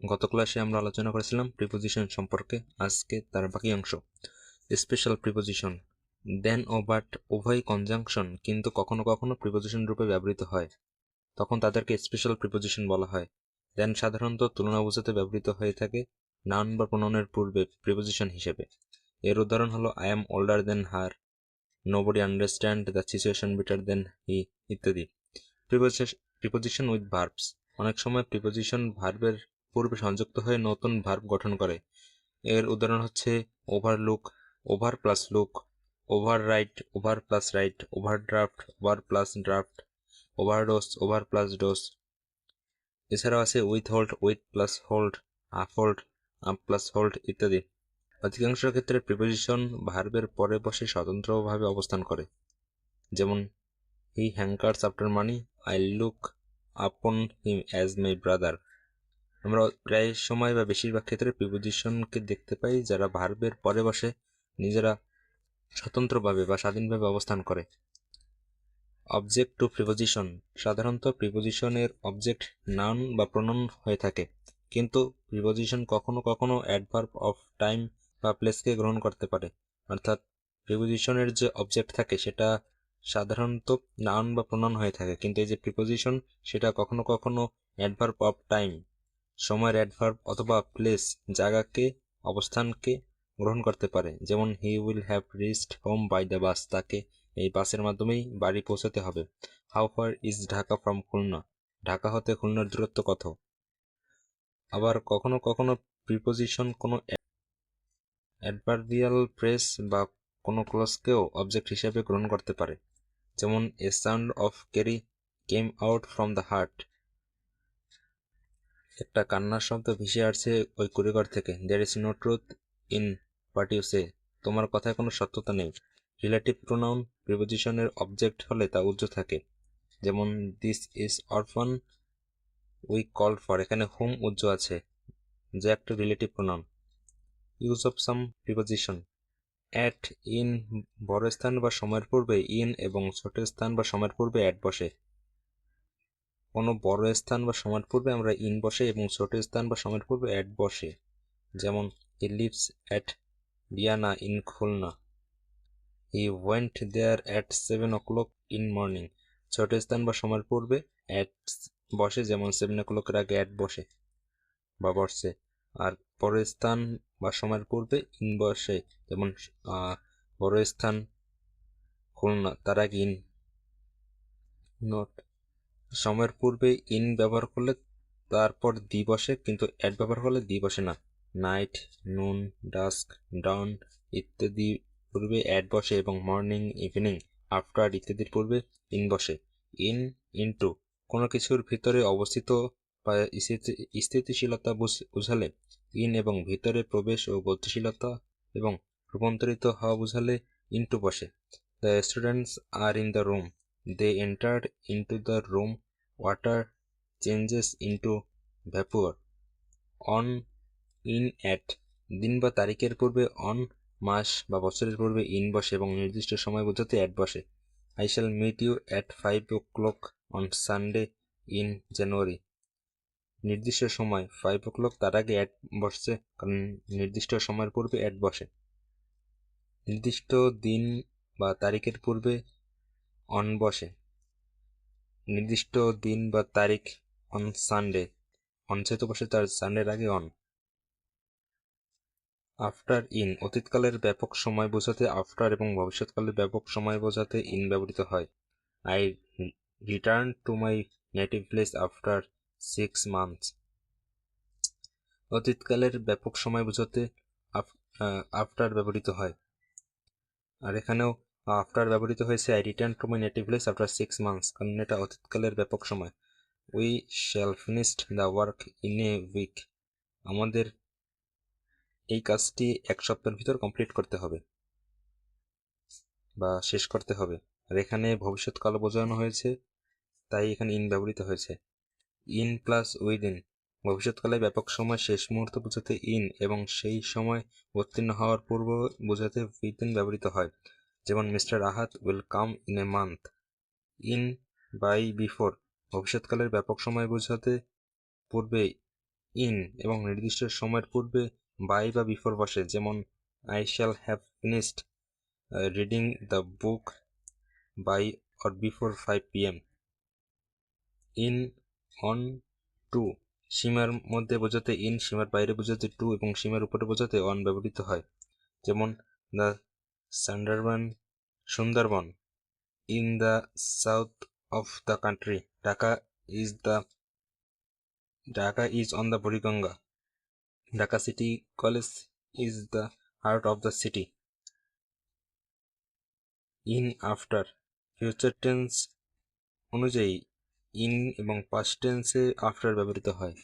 গত ক্লাসে আমরা আলোচনা করেছিলাম প্রিপোজিশন সম্পর্কে। আজকে তার বাকি অংশ, স্পেশাল প্রিপোজিশন। দেন ও বাট উভয় কনজাংশন কিন্তু কখনো কখনো প্রিপোজিশন রূপে ব্যবহৃত হয়, তখন তাদেরকে স্পেশাল প্রিপোজিশন বলা হয়। দেন সাধারণত তুলনা বোঝাতে ব্যবহৃত হয়ে থাকে নাউন বা প্রোনাউনের পূর্বে প্রিপোজিশন হিসেবে। এর উদাহরণ হলো I am older than her, nobody understand the situation better than he ইত্যাদি। প্রিপোজিশন উইথ ভার্বস, অনেক সময় প্রিপোজিশন ভার্বের পূর্বে সংযুক্ত হয়ে নতুন ভার্ব গঠন করে। এর উদাহরণ হচ্ছে overlook, over plus look, over right, over plus right, overdraft, over plus draft, overdose, over plus dose. এছাড়াও আছে with hold, with plus hold, uphold, up plus hold ইত্যাদি। অধিকাংশ ক্ষেত্রে প্রিপোজিশন ভার্বের পরে বসে স্বতন্ত্রভাবে অবস্থান করে, যেমন he hankers after money, I look upon him as my brother. আমরা প্রায় সময় বা বেশিরভাগ ক্ষেত্রে প্রিপোজিশনকে দেখতে পাই যারা ভার্বের পরে বসে নিজেরা স্বতন্ত্রভাবে বা স্বাধীনভাবে অবস্থান করে। অবজেক্ট টু প্রিপোজিশন, সাধারণত প্রিপোজিশনের অবজেক্ট নাউন বা প্রোনাউন হয়ে থাকে, কিন্তু প্রিপোজিশন কখনো কখনো অ্যাডভার্ব অফ টাইম বা প্লেসকে গ্রহণ করতে পারে। অর্থাৎ প্রিপোজিশনের যে অবজেক্ট থাকে সেটা সাধারণত নাউন বা প্রোনাউন হয়ে থাকে, কিন্তু এই যে প্রিপোজিশন সেটা কখনো কখনো অ্যাডভার্ব অফ টাইম, সময়ের অ্যাডভার্ব, অথবা প্লেস, জায়গাকে, অবস্থানকে গ্রহণ করতে পারে। যেমন he will have reached home by the bus, তাকে এই বাসের মাধ্যমেই বাড়ি পৌঁছাতে হবে। How far is Dhaka from Khulna, Dhaka হতে খুলনার দূরত্ব কত। আবার কখনো কখনো প্রিপোজিশন কোনো অ্যাডভার্বিয়াল ফ্রেজ বা কোনো ক্লজকেও অবজেক্ট হিসেবে গ্রহণ করতে পারে। যেমন a sound of cry came out from the heart, একটা কান্নার শব্দ ভেসে আসছে ওই কুড়িঘর থেকে। There is no truth in what you say, তোমার কথায় কোনো সত্যতা নেই। রিলেটিভ প্রোনাউন প্রিপোজিশনের অবজেক্ট হলে তা উজ্জ্ব থাকে, যেমন this is অরফান we call for, এখানে হুম উজ্জ্ব আছে, যা একটা relative pronoun. Use of some preposition, at, in, বড় স্থান বা সময়ের পূর্বে ইন এবং ছোট স্থান বা সময়ের পূর্বে অ্যাট বসে। কোনো বড় স্থান বা সময়ের পূর্বে আমরা ইন বসে এবং ছোট স্থান বা সময়ের পূর্বে অ্যাট বসে। যেমন he lives at Biana in Khulna, he went there at 7 o'clock in morning. ছোট স্থান বা সময়ের পূর্বে অ্যাট বসে, যেমন 7 o'clock-এর আগে অ্যাট বসে বা বসছে। আর বড় স্থান বা সময়ের পূর্বে ইন বসে, যেমন বড় স্থান খুলনা, তার আগে ইন। নোট, সময়ের পূর্বে ইন ব্যবহার করলে তারপর দি বসে, কিন্তু অ্যাট ব্যবহার করলে দি বসে না। নাইট, নুন, ডাস্ক, ডাউন ইত্যাদি পূর্বে অ্যাট বসে এবং মর্নিং, ইভিনিং, আফটার ইত্যাদির পূর্বে ইন বসে। ইন, ইনটু, কোনো কিছুর ভিতরে অবস্থিত বা স্থিতিশীলতা বুঝালে ইন এবং ভিতরে প্রবেশ ও গতিশীলতা এবং রূপান্তরিত হওয়া বুঝালে ইনটু বসে। The students are in the room, they entered into the room, water changes into vapour. On, in, at, দিন বা তারিখের পূর্বে অন, মাস বা বছরের পূর্বে ইন বসে এবং নির্দিষ্ট সময় বোঝাতে অ্যাট বসে। I shall meet you at 5 o'clock on Sunday in January. নির্দিষ্ট সময় 5 o'clock, তার আগে অ্যাট বসছে কারণ নির্দিষ্ট সময়ের পূর্বে অ্যাট বসে। নির্দিষ্ট দিন বা তারিখের পূর্বে অন বসে। নির্দিষ্ট দিন বা তারিখ অন সানডে, অন যেহেতু বসে তার সানডের আগে অন। আফটার ইন, অতীতকালের ব্যাপক সময় বোঝাতে আফটার এবং ভবিষ্যৎকালের ব্যাপক সময় বোঝাতে ইন ব্যবহৃত হয়। I return to my native place after 6 months। অতীতকালের ব্যাপক সময় বোঝাতে আফটার ব্যবহৃত হয়, আর এখানেও আফটার ব্যবহৃত হয়েছে I return to my native place after 6 months, কারণ এটা অতীতকালের ব্যাপক সময়। We shall finished the work in a week, আমাদের এই কাজটি এক সপ্তাহের ভিতর কমপ্লিট করতে হবে বা শেষ করতে হবে। আর এখানে ভবিষ্যৎকাল বোঝানো হয়েছে, তাই এখানে ইন ব্যবহৃত হয়েছে। ইন প্লাস উইদিন, ভবিষ্যৎকালে ব্যাপক সময় শেষ মুহূর্ত বোঝাতে ইন এবং সেই সময় উত্তীর্ণ হওয়ার পূর্ব বোঝাতে উইদিন ব্যবহৃত হয়। যেমন mister Ahat will come in a month. In by before, ভবিষ্যৎকালের ব্যাপক সময় বোঝাতে পূর্বে ইন এবং নির্দিষ্ট সময়ের পূর্বে বাই বা বিফোর বসে, যেমন I shall have finished reading the book by or before 5 PM। In, on, to. সীমার মধ্যে বোঝাতে ইন, সীমার বাইরে বোঝাতে টু এবং সীমার উপরে বোঝাতে অন ব্যবহৃত হয়, যেমন the Sundarban in the south of the country, Dhaka is on the Buriganga, Dhaka city college is the heart of the city. In, after. Future tense অনুযায়ী ইন এবং পাস্ট টেন্সে আফটার ব্যবহৃত হয়।